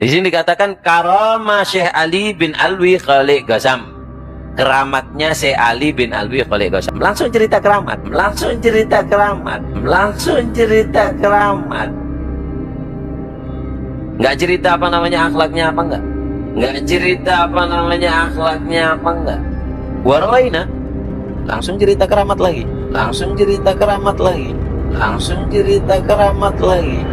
Di sini dikatakan karama Syekh Ali bin Alwi Khaliq Ghazam. Keramatnya Syekh Ali bin Alwi Khaliq Ghazam. Langsung cerita keramat, langsung cerita keramat, langsung cerita keramat. Nggak cerita apa namanya akhlaknya apa enggak? Nggak cerita apa namanya akhlaknya apa enggak? Warwaina, langsung cerita keramat lagi, langsung cerita keramat lagi, langsung cerita keramat lagi.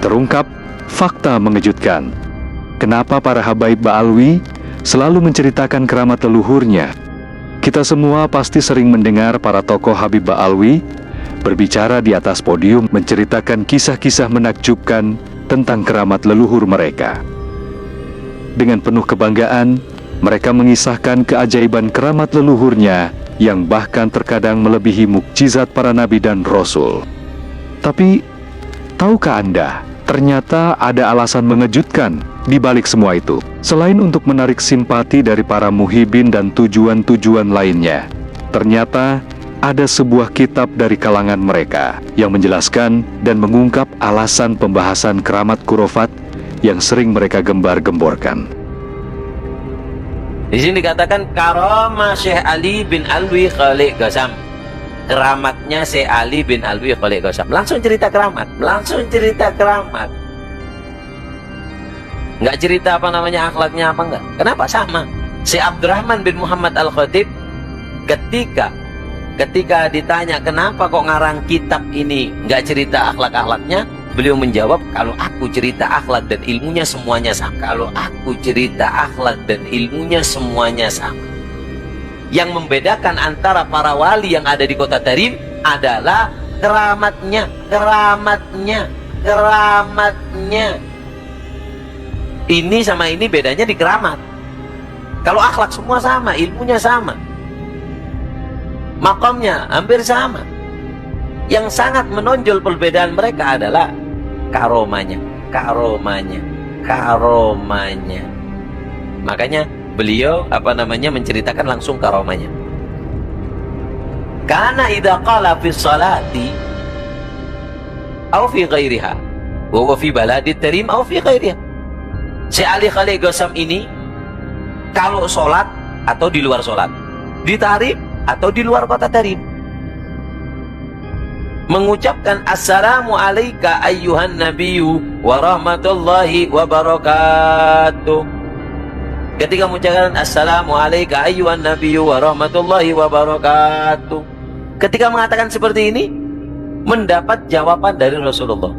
Terungkap fakta mengejutkan. Kenapa para habaib Ba'alwi selalu menceritakan keramat leluhurnya? Kita semua pasti sering mendengar para tokoh Habib Ba'alwi berbicara di atas podium menceritakan kisah-kisah menakjubkan tentang keramat leluhur mereka. Dengan penuh kebanggaan, mereka mengisahkan keajaiban keramat leluhurnya yang bahkan terkadang melebihi mukjizat para nabi dan rasul. Tapi, tahukah Anda, ternyata ada alasan mengejutkan di balik semua itu. Selain untuk menarik simpati dari para muhibin dan tujuan-tujuan lainnya, ternyata ada sebuah kitab dari kalangan mereka yang menjelaskan dan mengungkap alasan pembahasan keramat kurofat yang sering mereka gembar-gemborkan. Di sini dikatakan karama Syekh Ali bin Alwi Khaliq Ghazam. Keramatnya Syekh Ali bin Alwi Khaliq Ghazam. Langsung cerita keramat, langsung cerita keramat. Nggak cerita apa namanya akhlaknya apa enggak? Kenapa? Sama. Syekh Abdurrahman bin Muhammad Al-Khatib ketika ditanya kenapa kok ngarang kitab ini nggak cerita akhlak-akhlaknya, beliau menjawab, kalau aku cerita akhlak dan ilmunya semuanya sama. Kalau aku cerita akhlak dan ilmunya semuanya sama. Yang membedakan antara para wali yang ada di kota Tarim adalah keramatnya. Ini sama ini bedanya di keramat. Kalau akhlak semua sama, ilmunya sama, makamnya hampir sama. Yang sangat menonjol perbedaan mereka adalah karomanya. Makanya beliau menceritakan langsung karomanya. Karena idza qala fi sholati aw fi ghairiha wa huwa fi baladi tarim aw fi ghairiha. Syekh Ali Khaliq Ghazam ini kalau sholat atau di luar sholat, di Tarim atau di luar kota Tarim, mengucapkan assalamu alayka ayyuhan nabiyyu wa rahmatullahi wa barakatuh. Ketika mengucapkan assalamu alayka ayyuhan nabiyyu wa rahmatullahi wa barakatuh, ketika mengatakan seperti ini, mendapat jawaban dari Rasulullah.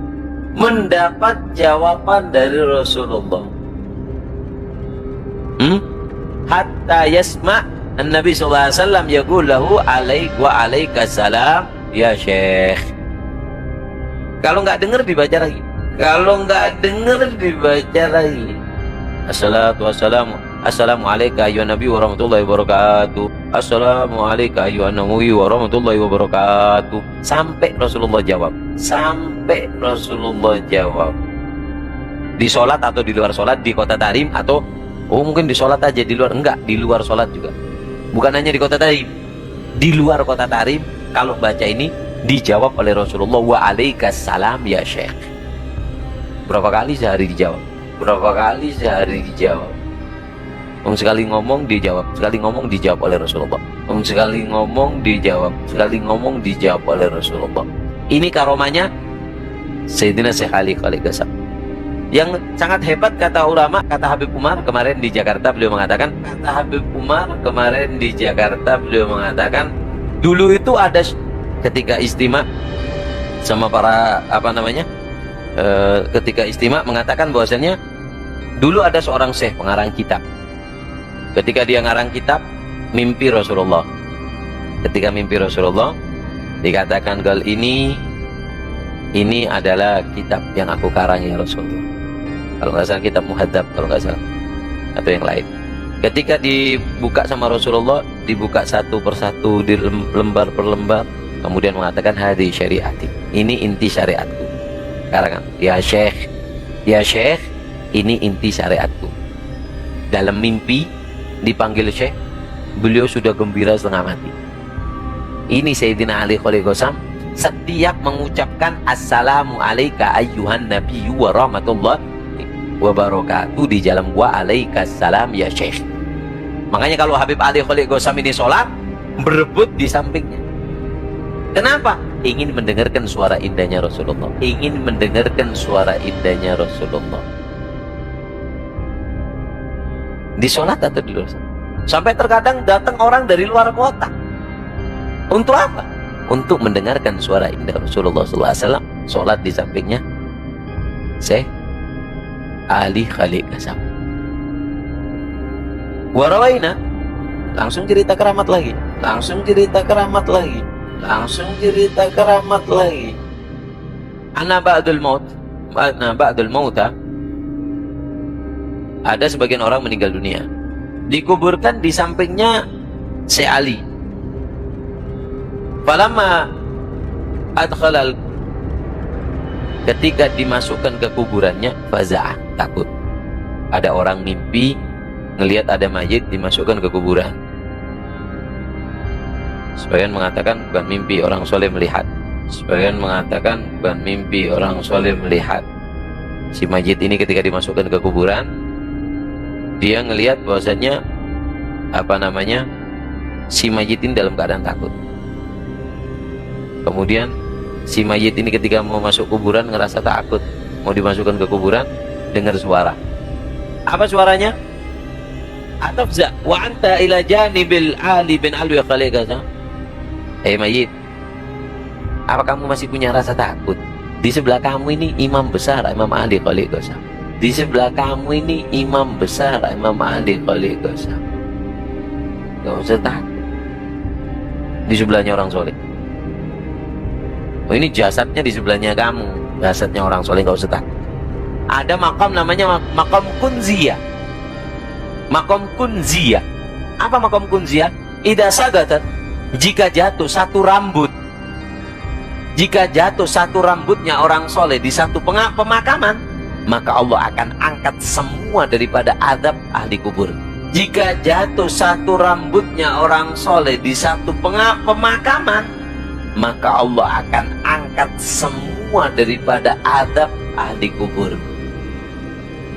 Hatta yasma' an-nabi sallallahu alaihi wasallam yaqul lahu alaik wa alaikassalam ya Syekh. Kalau nggak dengar dibaca lagi. Assalamu alayka ayyuhan nabi wa rahmatullahi wa barakatuh. Assalamu alayka ayyuhan nabi wa rahmatullahi wa barakatuh. Sampai Rasulullah jawab. Di sholat atau di luar sholat, di kota Tarim atau mungkin di sholat aja, di luar enggak, di luar sholat juga. Bukan hanya di kota Tarim, di luar kota Tarim, kalau baca ini dijawab oleh Rasulullah wa alaikassalam ya Syekh. Berapa kali sehari dijawab? Sekali ngomong dijawab, sekali ngomong dijawab oleh Rasulullah. Sekali ngomong dijawab oleh Rasulullah. Ini karomanya Sayyidina Syekh Ali Khaliq Ghazam. Yang sangat hebat, kata ulama, kata Habib Umar kemarin di Jakarta, beliau mengatakan, dulu itu ada ketika istima sama para ketika istima mengatakan bahwasannya dulu ada seorang syekh pengarang kitab. Ketika dia ngarang kitab, mimpi Rasulullah. Ketika mimpi Rasulullah, dikatakan gal ini adalah kitab yang aku karang ya Rasulullah. Kalau nggak salah kitab Muhadzab, kalau nggak salah, atau yang lain. Ketika dibuka sama Rasulullah, dibuka satu persatu, di lembar per lembar, kemudian mengatakan hadi syariati, ini inti syariatku. Karangan ya Syekh, ini inti syariatku. Dalam mimpi dipanggil Syekh, beliau sudah gembira setengah mati. Ini Sayyidina Ali Khalil Qasam setiap mengucapkan assalamu alayka ayyuhan nabiyyu wa rahmatullahi wa barakatuh di jalan gua, alaikassalam ya syekh. Makanya kalau Habib Ali Khalil Qasam ini sholat, berebut di sampingnya. Kenapa? Ingin mendengarkan suara indahnya Rasulullah. Ingin mendengarkan suara indahnya Rasulullah. Di sholat atau di luar sholat. Sampai terkadang datang orang dari luar kota. Untuk apa? Untuk mendengarkan suara indah Rasulullah SAW. Sholat di sampingnya Syekh Ali Khalil Qasam. Warawaina, langsung cerita keramat lagi. Langsung cerita keramat lagi. Langsung cerita keramat lagi. Ana ba'dul maut. Ana ba'dul mauta. Ada sebagian orang meninggal dunia, dikuburkan di sampingnya Syekh Ali. Falamma adkhalal, ketika dimasukkan ke kuburannya, faza'ah, takut. Ada orang mimpi ngelihat ada mayit dimasukkan ke kuburan. Sebagian mengatakan bukan mimpi, orang soleh melihat. Sebagian mengatakan bukan mimpi, orang soleh melihat. Si mayit ini ketika dimasukkan ke kuburan, dia ngelihat bahwasanya si mayit ini dalam keadaan takut. Kemudian si mayit ini ketika mau masuk kuburan ngerasa takut, mau dimasukkan ke kuburan, dengar suara. Apa suaranya? Atafza wa anta ila janibil Ali bin Alwi Khalil Qasam. Mayit, apa kamu masih punya rasa takut? Di sebelah kamu ini imam besar Imam Ali Khalil Qasam. Di sebelah kamu ini imam besar Imam Ali Khalil Qasam. Gak usah takut. Di sebelahnya orang soleh. Oh, ini jasadnya di sebelahnya kamu, jasadnya orang soleh, gak usah takut. Ada makam namanya makam kunziyah. Makam kunziyah. Apa makam kunziyah? Idza sagatat, jika jatuh satu rambut, jika jatuh satu rambutnya orang soleh di satu pemakaman, maka Allah akan angkat semua daripada azab ahli kubur. Jika jatuh satu rambutnya orang soleh di satu pemakaman, maka Allah akan angkat semua daripada azab ahli kubur.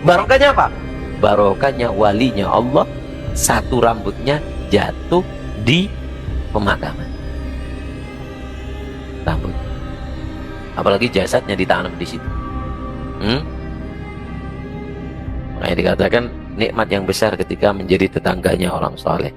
Barokahnya apa? Barokahnya walinya Allah, satu rambutnya jatuh di pemakaman. Rambut. Apalagi jasadnya ditanam di situ. Makanya dikatakan nikmat yang besar ketika menjadi tetangganya orang soleh.